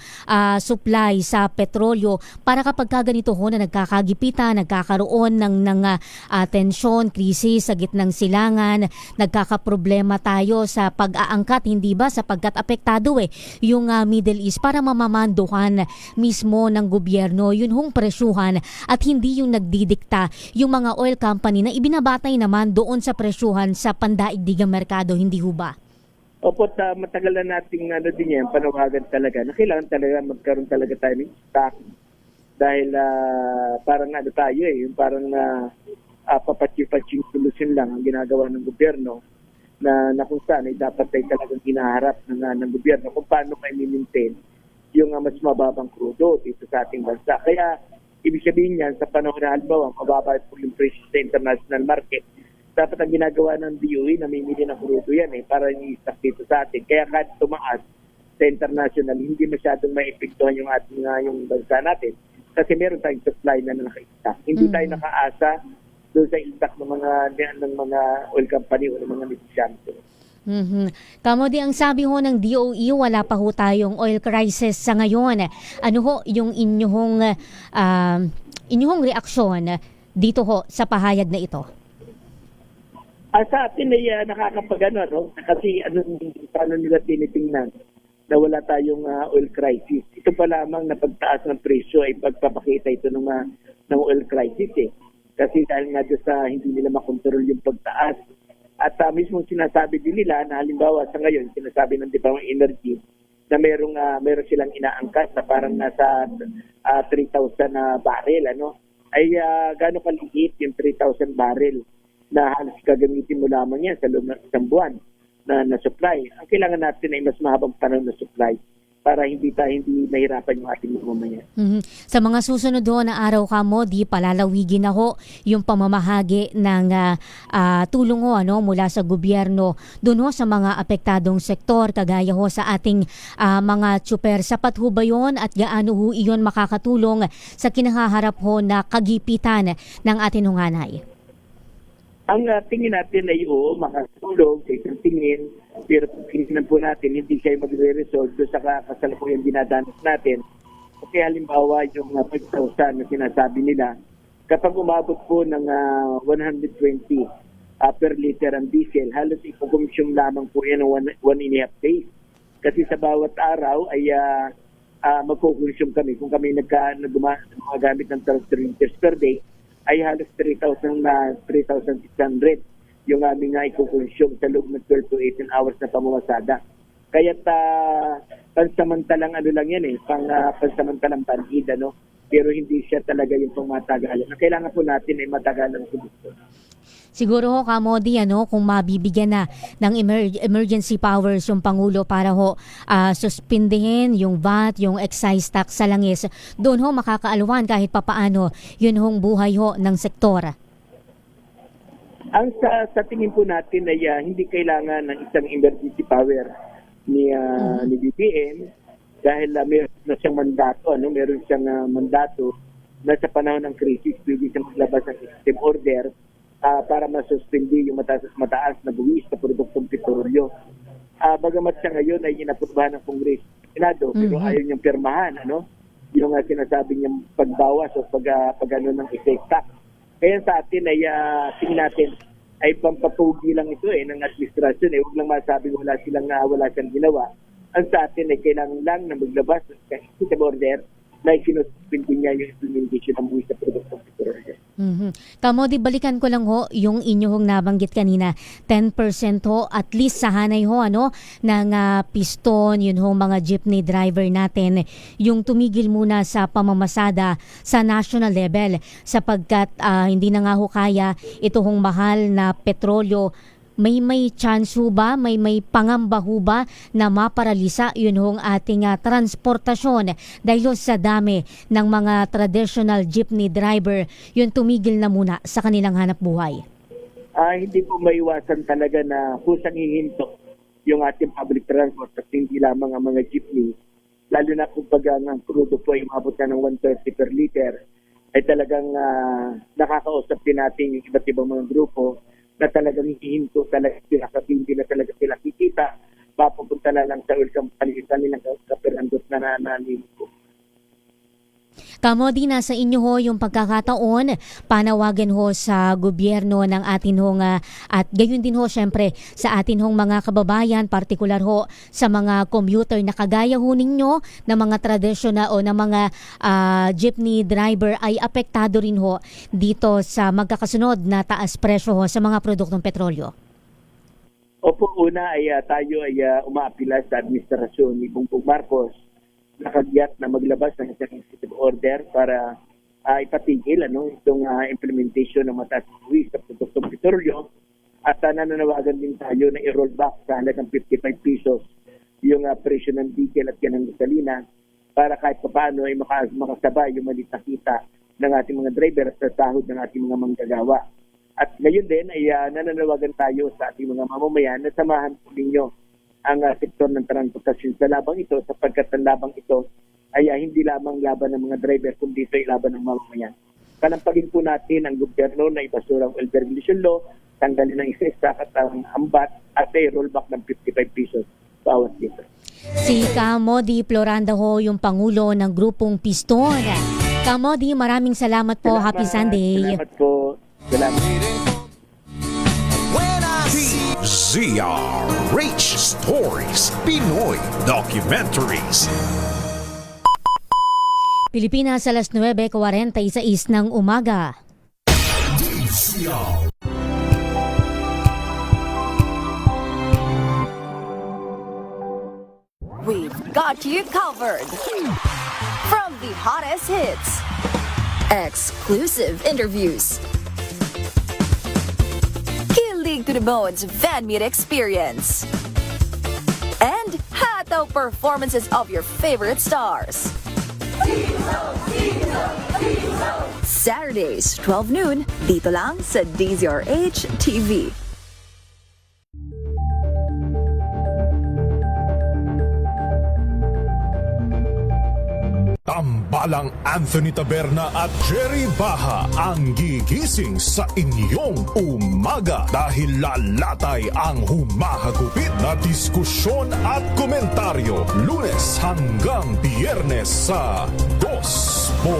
supply sa petrolyo para kapag ganito ho na nagkakagipitan, nagkakaroon ng tensyon, krisis sa gitnang silangan, nagkakaproblema tayo sa pag-aangkat, hindi ba, sapagkat apektado yung Middle East, para mamamanduhan mismo ng gobyerno yun hong presyuhan at hindi yung nagdidikta yung mga oil company na ibinabatay naman doon sa presyuhan sa pandaigdigang merkado, hindi ho ba? Opo, matagal na nating din yan, panawagan talaga na kailangan talaga magkaroon talaga tayo ng stock dahil parang tayo yung parang papatsi-patsing solusyon lang ang ginagawa ng gobyerno na kung saan ay dapat ay talagang hinaharap ng gobyerno kung paano may maintain yung mas mababang krudo dito sa ating bansa. Kaya ibig sabihin yan, sa panahon na halimbawa, mababa po yung presyo sa international market, dapat ang ginagawa ng DOE, namimili ng crudo yan para i-stock dito sa atin. Kaya kahit tumaas sa international, hindi masyadong maepektuhan yung ating yung bansa natin. Kasi meron tayong supply na naka-stock. Hindi tayo nakaasa doon sa stock ng mga oil company o ng mga negosyante. Kamo di ang sabi ho ng DOE, wala pa ho tayong oil crisis sa ngayon. Ano ho yung inyong reaksyon dito ho sa pahayag na ito? Sa atin ay nakakapagano, no? Kasi paano nila tinitingnan na wala tayong oil crisis. Ito pa lamang na pagtaas ng presyo ay pagpapakita ito ng oil crisis Kasi dahil nga doon sa hindi nila makontrol yung pagtaas. At mismo sinasabi din nila na halimbawa sa ngayon, sinasabi ng Department of Energy na meron silang inaangkat na parang nasa 3,000 na barrel, ay gaano kaliit yung 3,000 barrel na halos gagamitin mo lamang yan sa loob ng isang buwan na supply. Ang kailangan natin ay mas mahabang panahon na supply para hindi nahirapan yung ating mamamayan. Sa mga susunod ho na araw kamo, di palalawigin na ho yung pamamahagi ng tulong ho mula sa gobyerno doon ho sa mga apektadong sektor kagaya ho sa ating mga tsuper. Sapat ho ba yun at gaano ho iyon makakatulong sa kinahaharap ho na kagipitan ng ating hunganay? Ang tingin natin ay makatulong sa isang tingin, pero tingnan po natin, hindi siya magre-resolve doon sa kasalukuyang dinadanas natin. Kasi halimbawa yung 5,000 na sinasabi nila, kapag umabot po ng 120 per liter ang diesel, halos ipokonsume lamang po yan ng 1.5 days. Kasi sa bawat araw ay magkukonsume kami. Kung kami gumagamit ng 12 liters per day, ay halos 3,600 yung aming ikukonsume sa loob ng 12 to 18 hours na pamamasada. Kaya pansamantalang lang yan pansamantalang panhid, pero hindi siya talaga yung pangmatagalan. Ang kailangan po natin ay matagalan sa gusto. Siguro ho, Kamodi, kung mabibigyan na ng emergency powers yung Pangulo para ho suspindihin yung VAT, yung excise tax sa langis, doon ho makakaalwan kahit papaano yun hong buhay ho ng sektor. Ang sa tingin po natin ay hindi kailangan ng isang emergency power ni BBM dahil meron na siyang mandato, meron siyang mandato na sa panahon ng krisis pwede siyang maglabas ng executive order para masuspindi yung mataas na buwis sa produktong petrolyo. Bagamat siya ngayon ay inaprubahan ng Kongreso, Senado, pero ayaw niyang pirmahan, yung sinasabi niyang pagbawas o ng excise tax. Kaya sa atin ay tingin natin ay pampapugi lang ito ng administrasyon. Huwag lang masabing wala siyang ginawa. Ang sa atin ay kailangan lang na maglabas ng executive order na isinuspindi niya yung implementation ng buwis sa produktong petrolyo. Kamodi, balikan ko lang ho yung inyong nabanggit kanina, 10% ho at least sa hanay ho ng piston, yun ho mga jeepney driver natin, yung tumigil muna sa pamamasada sa national level sapagkat hindi na nga ho kaya ito hong mahal na petrolyo. May chance ho ba, may pangamba ho ba na maparalisa yun hong ating transportasyon dahil sa dami ng mga traditional jeepney driver yung tumigil na muna sa kanilang hanap buhay? Hindi po maiwasan talaga na kusang hihinto yung ating public transport at hindi lamang ang mga jeepney. Lalo na kung ang crudo po ay umabot na ng 130 per liter, ay talagang nakakausap din natin yung iba't ibang mga grupo na talagang hihinto talaga sila kasi hindi na talaga sila kikita, mapupunta na lang sa oil company nilang kaperandot na nalilito. Kamodi, nasa inyo ho yung pagkakataon, panawagan ho sa gobyerno ng atin hong at gayon din ho syempre sa atin hong mga kababayan, partikular ho sa mga commuter na kagaya ho ninyo na mga traditional o na mga jeepney driver ay apektado rin ho dito sa magkakasunod na taas presyo ho sa mga produktong petrolyo. Opo, una ay tayo ay umaapila sa administrasyon ni Bongbong Marcos nakagyat na maglabas ng isang executive order para ipatigil itong implementation ng mataas na buwis sa produktong petrolyo at nananawagan din tayo na i-roll back sa halagang 55 pesos yung presyo ng diesel at yan ng gasolina para kahit paano ay makasabay yung malit na kita ng ating mga driver at sa sahod ng ating mga manggagawa. At ngayon din ay nananawagan tayo sa ating mga mamamayan na samahan po ninyo ang sektor ng transportasyon sa labang ito sapagkat ang labang ito ay hindi lamang laban ng mga driver kundi ito ay laban ng mamamayan. Palampagin po natin ang gobyerno na ipasura ang Elder Regulation Law, tanggalin ng isa at ang ambat at ay rollback ng 55 pesos bawat liter. Si Kamodi Floranda ho, yung Pangulo ng Grupong Piston. Kamodi, maraming salamat po. Happy Sunday. Salamat po. Salamat. DZRH Stories, Pinoy Documentaries. Pilipinas, alas 9:46 ng umaga. We've got you covered. From the hottest hits, exclusive interviews, kilig to the bones fan meet experience, and hataw performances of your favorite stars. Saturdays, 12 noon, dito lang sa DZRH TV. Tambalang Anthony Taberna at Jerry Baha ang gigising sa inyong umaga dahil lalatay ang humahagupit na diskusyon at komentaryo Lunes hanggang Biyernes sa 2x2.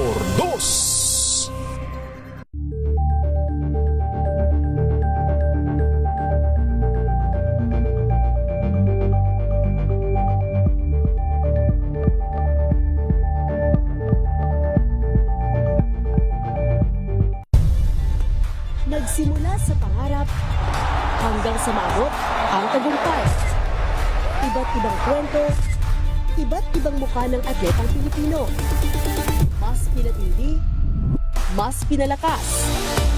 Nagsimula sa pangarap hanggang sa maabot ang tagumpay. Iba't ibang kwento, iba't ibang mukha ng atletang Pilipino. Mas pinatindi, mas pinalakas,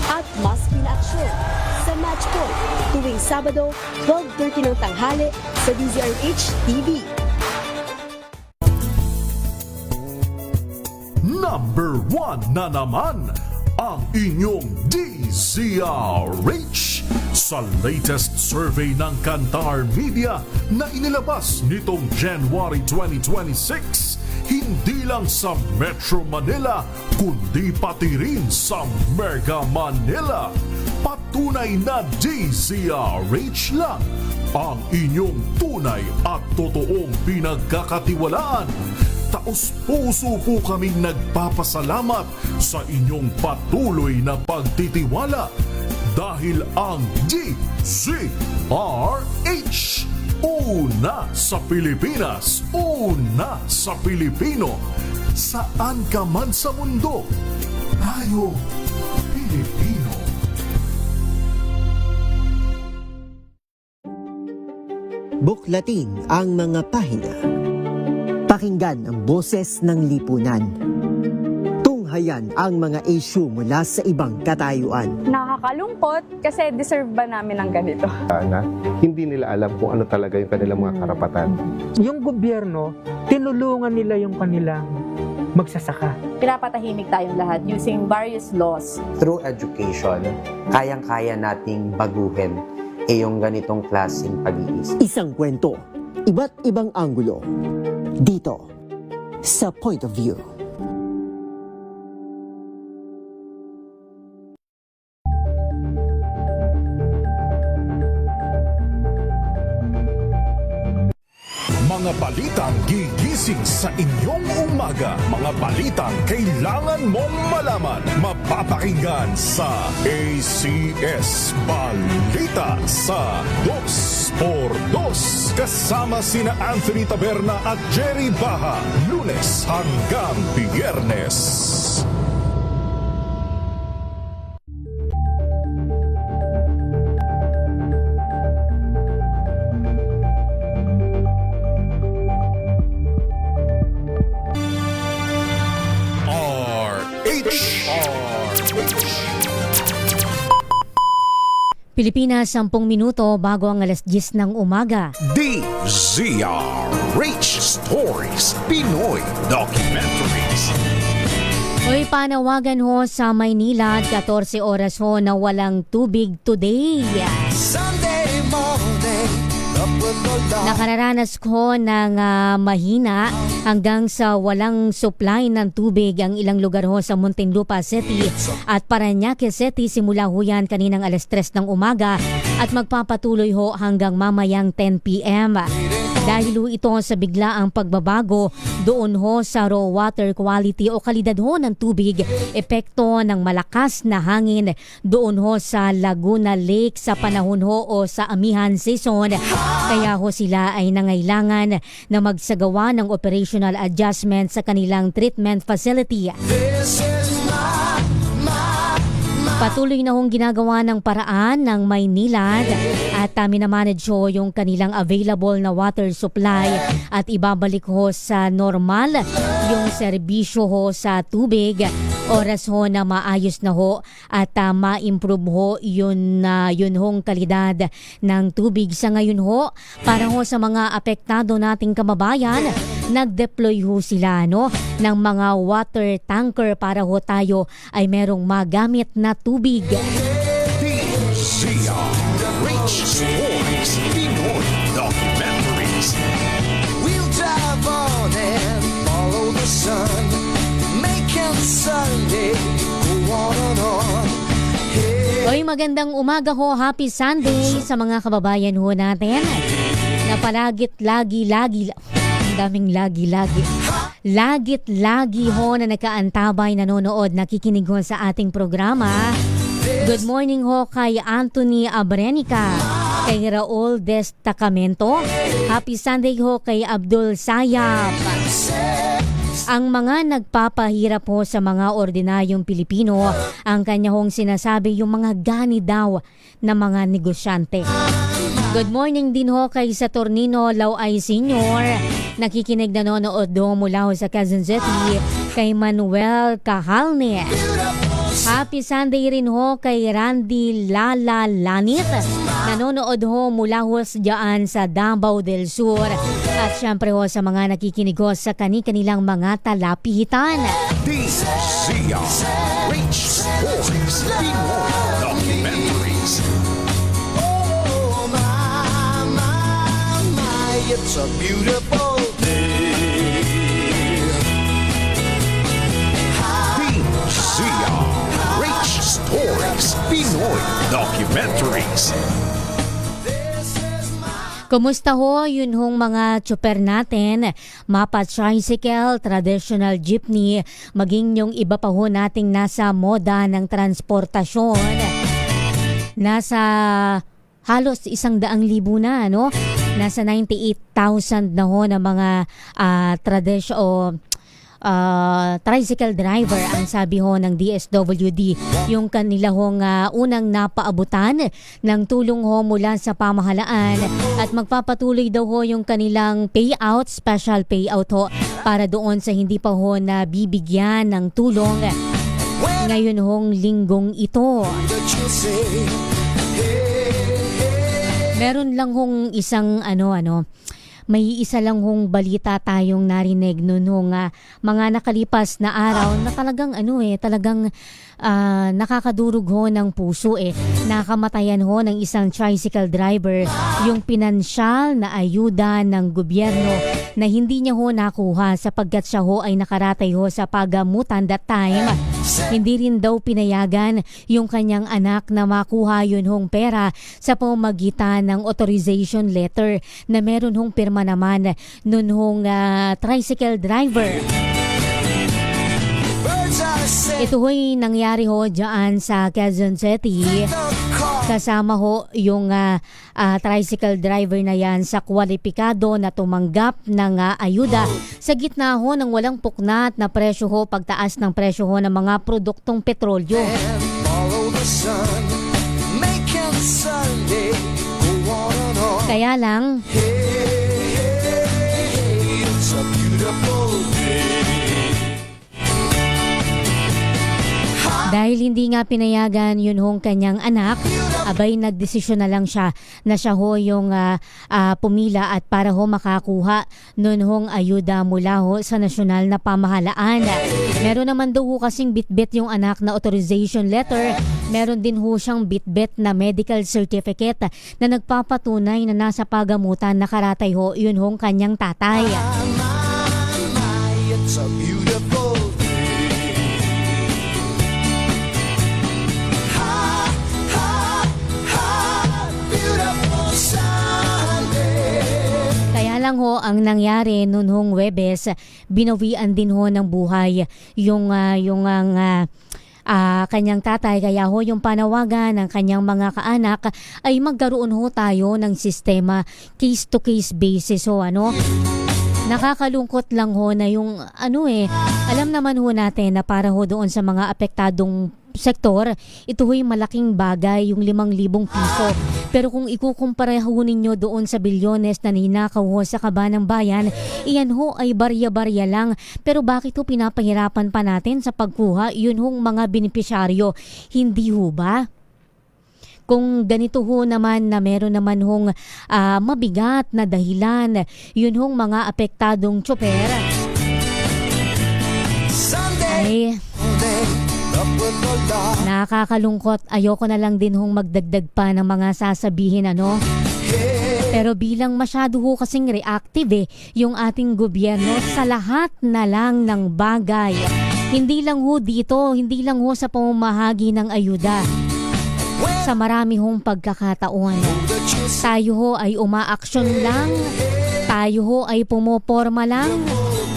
at mas pinaaksyon sa Match Point tuwing Sabado, 12:30 ng tanghali sa DZRH TV. Number 1 na naman ang inyong DZRH sa latest survey ng Kantar Media na inilabas nitong January 2026. Hindi lang sa Metro Manila, kundi pati rin sa Mega Manila. Patunay na DZRH lang ang inyong tunay at totoong pinagkakatiwalaan. Taos-puso po kaming nagpapasalamat sa inyong patuloy na pagtitiwala dahil ang DZRH, una sa Pilipinas, una sa Pilipino. Saan ka man sa mundo, tayo Pilipino. Buklatin ang mga pahina. Pakinggan ang boses ng lipunan. Tunghayan ang mga issue mula sa ibang katayuan. Nakakalungkot kasi deserve ba namin ng ganito? Na hindi nila alam kung ano talaga yung kanilang mga karapatan. Yung gobyerno, tinulungan nila yung kanilang magsasaka. Pinapatahimik tayong lahat using various laws. Through education, kayang-kaya nating baguhin yung ganitong klaseng pag-iisip. Isang kwento, iba't ibang anggulo. Dito, sa Point of View. Mga balitang gigising sa inyong umaga. Mga balitang kailangan mong malaman. Mapapakinggan sa ACS Balita sa 2x2. Kasama sina Anthony Taberna at Jerry Baha. Lunes hanggang Biyernes. Pilipinas, 10 minuto bago ang alas 10 ng umaga. DZRH Stories, Pinoy Documentaries. Uy, panawagan ho sa Maynila, 14 oras ho na walang tubig today. Sunday morning, up with the dawn. Nakararanas ko ng mahina hanggang sa walang supply ng tubig ang ilang lugar ho sa Muntinlupa City at Parañaque City simula ho yan kaninang alas 3 ng umaga at magpapatuloy ho hanggang mamayang 10 p.m. Dahil ho ito sa biglaang pagbabago doon ho sa raw water quality o kalidad ho ng tubig, epekto ng malakas na hangin doon ho sa Laguna Lake sa panahon ho o sa amihan season. Kaya ho sila ay nangailangan na magsagawa ng operational adjustment sa kanilang treatment facility. Patuloy na hong ginagawa ng paraan ng Maynilad at minamanage ho yung kanilang available na water supply at ibabalik ho sa normal yung serbisyo ho sa tubig. Oras ho na maayos na ho at ma-improve ho yun hong kalidad ng tubig sa ngayon ho. Para ho sa mga apektado nating kababayan, nag-deploy ho sila ng mga water tanker para ho tayo ay merong magamit na tubig. We'll drive on and follow the sun, making Sunday go on and on. Oy, magandang umaga ho, happy Sunday sa mga kababayan ho natin na palagit lagi ang daming lagi ho na nakaantabay, nanonood, nakikinig ho sa ating programa. Good morning ho kay Anthony Abrenica, kay Raul Destacamento. Happy Sunday ho kay Abdul Sayap. Ang mga nagpapahirap po sa mga ordinaryong Pilipino, ang kanya hong sinasabi yung mga gani daw na mga negosyante. Good morning din ho kay Saturnino Lauay Sr. Nakikinig, nanonood do mula ho sa Quezon City, kay Manuel Cahalne. Happy Sunday rin ho kay Randy Lala Lanit. Nanonood ho mula ho dyan sa Davao del Sur. At syempre ho sa mga nakikinig ho sa kanilang mga talapitan. Oh my, it's a beautiful day. Rich Stories, Pinoy Documentaries. Kumusta ho yun hong mga tsuper natin, mapa tricycle, traditional jeepney, maging yung iba pa ho nating nasa moda ng transportasyon. Nasa halos 100,000 na, nasa 98,000 na ho na mga tricycle driver ang sabi ho ng DSWD, yung kanila hong unang napaabutan ng tulong ho mula sa pamahalaan at magpapatuloy daw ho yung kanilang payout, special payout ho para doon sa hindi pa ho na bibigyan ng tulong ngayon hong linggong ito. Meron lang hong isang may isa lang hong balita tayong narinig noon mga nakalipas na araw na talagang talagang nakakadurog ho ng puso Nakamatayan ho ng isang tricycle driver, yung pinansyal na ayuda ng gobyerno na hindi niya ho nakuha sapagkat siya ho ay nakaratay ho sa pagamutan that time. Hindi rin daw pinayagan yung kanyang anak na makuha yun hong pera sa pamamagitan ng authorization letter na meron hong pirma naman nun hong tricycle driver. Ito ho'y nangyari ho dyan sa Quezon City. Kasama ho yung tricycle driver na yan sa kwalipikado na tumanggap ng ayuda sa gitna ho ng walang puknat na presyo ho, pagtaas ng presyo ho ng mga produktong petrolyo. Kaya lang, dahil hindi nga pinayagan yun hong kanyang anak abay nagdesisyon na lang siya na siya ho yung pumila at para ho makakuha nun hong ayuda mula ho sa nasyonal na pamahalaan. Meron naman daw ho kasing bitbit yung anak na authorization letter. Meron din ho siyang bitbit na medical certificate na nagpapatunay na nasa pagamutan nakaratay ho yun hong kanyang tatay. It's a beautiful beautiful Sunday. Kaya lang ho, ang nangyari noon hong Webes, binawian din ho ng buhay yung kanyang tatay. Kaya ho yung panawagan ng kanyang mga kaanak ay magkaroon ho tayo ng sistema case to case basis ho, ano. Nakakalungkot lang ho na yung alam naman ho natin na para ho doon sa mga apektadong sektor, ito ho'y malaking bagay, yung 5,000 piso. Pero kung ikukumpara ho ninyo doon sa bilyones na ninakaw ho sa kaba ng bayan, iyan ho ay barya-barya lang. Pero bakit ho pinapahirapan pa natin sa pagkuha yun hong mga benepisyaryo? Hindi ho ba? Kung ganito ho naman na meron naman hong mabigat na dahilan, yun hong mga apektadong tsoper, ay nakakalungkot. Ayoko na lang din hong magdagdag pa ng mga sasabihin, ano. Pero bilang masyado ho kasing reactive yung ating gobyerno sa lahat na lang ng bagay. Hindi lang ho dito, hindi lang ho sa pamamahagi ng ayuda. Sa marami hong pagkakataon, tayo ho ay umaaksyon lang, tayo ho ay pumoporma lang,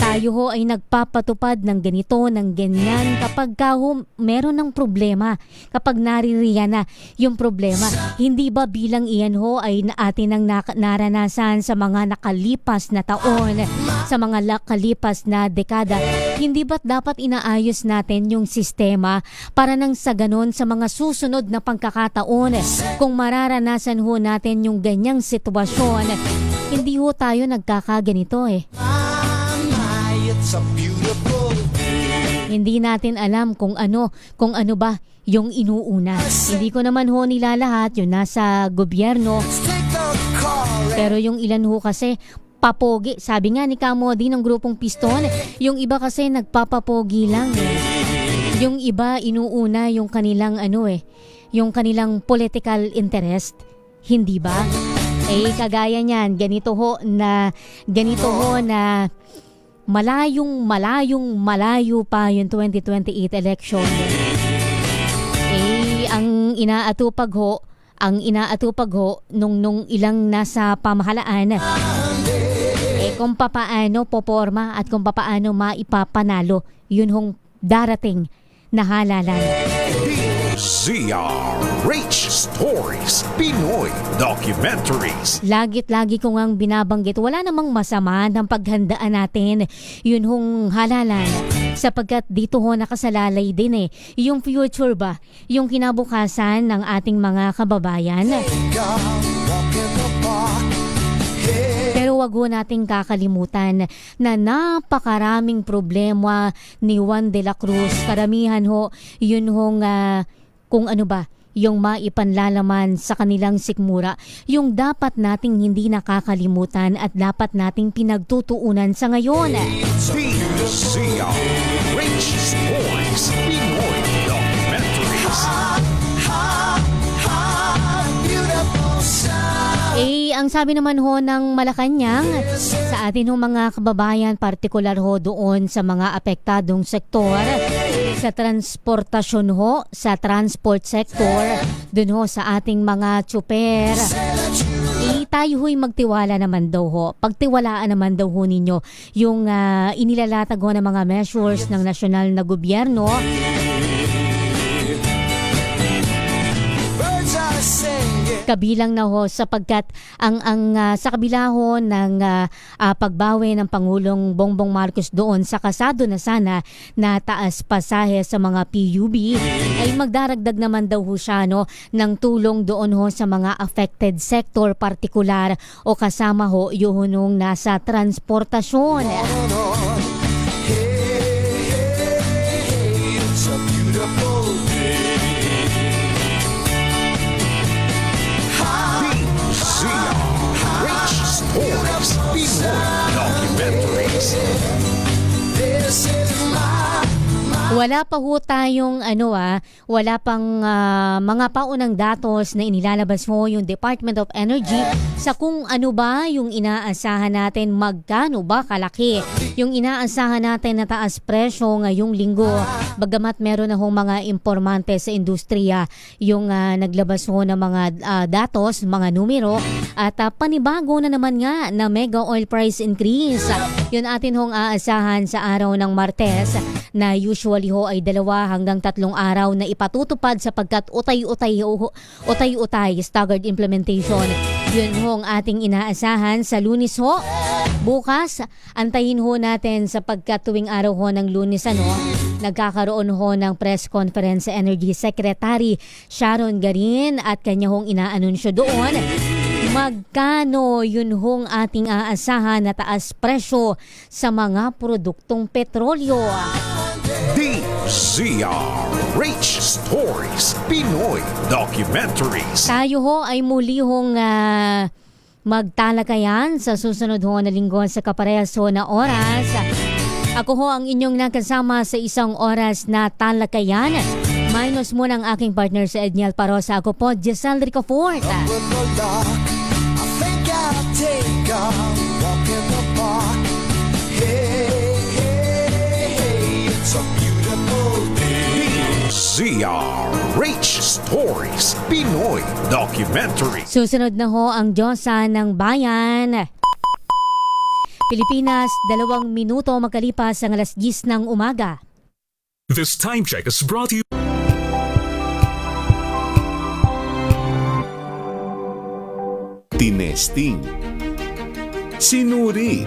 tayo ho ay nagpapatupad ng ganito, ng ganyan kapag ho meron ng problema, kapag naririyan na yung problema. Hindi ba bilang iyan ho ay atin ang naranasan sa mga nakalipas na taon, sa mga nakalipas na dekada? Hindi ba't dapat inaayos natin yung sistema para nang sa ganon sa mga susunod na pagkakataon, kung mararanasan ho natin yung ganyang sitwasyon, hindi ho tayo nagkakaganito It's a beautiful Hindi natin alam kung ano ba yung inuuna. Hindi ko naman ho nilalahat, yun nasa gobyerno. Pero yung ilan ho kasi papogi. Sabi nga ni Kamodi ng grupong Piston, yung iba kasi nagpapapogi lang. Yung iba inuuna yung kanilang yung kanilang political interest. Hindi ba? Kagaya niyan, ganito ho na malayo pa yung 2028 election. Ang inaatupag ho nung ilang nasa pamahalaan, kung papaano poporma at kung papaano maipapanalo yun hong darating na halalan. ZRH Stories, Pinoy Documentaries. Lagi ko ngang binabanggit, wala namang masama ng paghandaan natin yun hong halalan, sapagkat dito ho nakasalalay din yung future ba, yung kinabukasan ng ating mga kababayan. Pero wag ho nating kakalimutan na napakaraming problema ni Juan de la Cruz. Karamihan ho yun hong kung ano ba yung maipanlalaman sa kanilang sikmura, yung dapat nating hindi nakakalimutan at dapat nating pinagtutuunan sa ngayon. ZRH Stories, Pinoy Documentaries. Ang sabi naman ho ng Malacanang sa atin ho mga kababayan, partikular ho doon sa mga apektadong sektor, sa transportasyon ho, sa transport sector, doon ho sa ating mga tsuper, tayo ho'y magtiwala naman daw ho. Pagtiwalaan naman daw ho ninyo yung inilalatag ho ng mga measures ng nasyonal na gobyerno. Kabilang na ho sapagkat ang sa kabila ho ng pagbawi ng Pangulong Bongbong Marcos doon sa kasado na sana na taas pasahe sa mga PUB, ay magdaragdag naman daw ho siya ng tulong doon ho sa mga affected sector partikular o kasama ho yung nasa transportasyon. This is my Wala pa ho tayong wala pang mga paunang datos na inilalabas ho yung Department of Energy sa kung ano ba yung inaasahan natin, magkano ba kalaki yung inaasahan natin na taas presyo ngayong linggo. Bagamat meron na hong mga impormante sa industriya yung naglabas ho ng mga datos, mga numero at panibago na naman nga na mega oil price increase. Yun atin hong aasahan sa araw ng Martes na usually ho ay 2 hanggang 3 araw na ipatutupad sapagkat utay-utay staggered implementation. Yun hong ating inaasahan sa Lunes ho. Bukas, antayin ho natin sapagkat tuwing araw ho ng Lunes nagkakaroon ho ng press conference sa Energy Secretary Sharon Garin at kanya hong inaanunsyo doon magkano yun hong ating aasahan na taas presyo sa mga produktong petrolyo. DZRH Stories, Pinoy Documentaries. Tayo ho ay muli hong magtalakayan sa susunod ho na linggo sa kaparehas ho na oras. Ako ho ang inyong nakasama sa isang oras na talakayan. Minus mo ng aking partner sa Edniel Parosa. Ako po, Giselle Ricafort. I think I'll take a walk in the park. Hey, hey, hey, it's a beautiful day. DZRH Stories, Pinoy Documentaries. Susunod na ho ang Diyosa ng Bayan. Pilipinas, 2 minuto makalipas ang 10:00 ng umaga. This time check is brought to you. Tinesting, sinuri,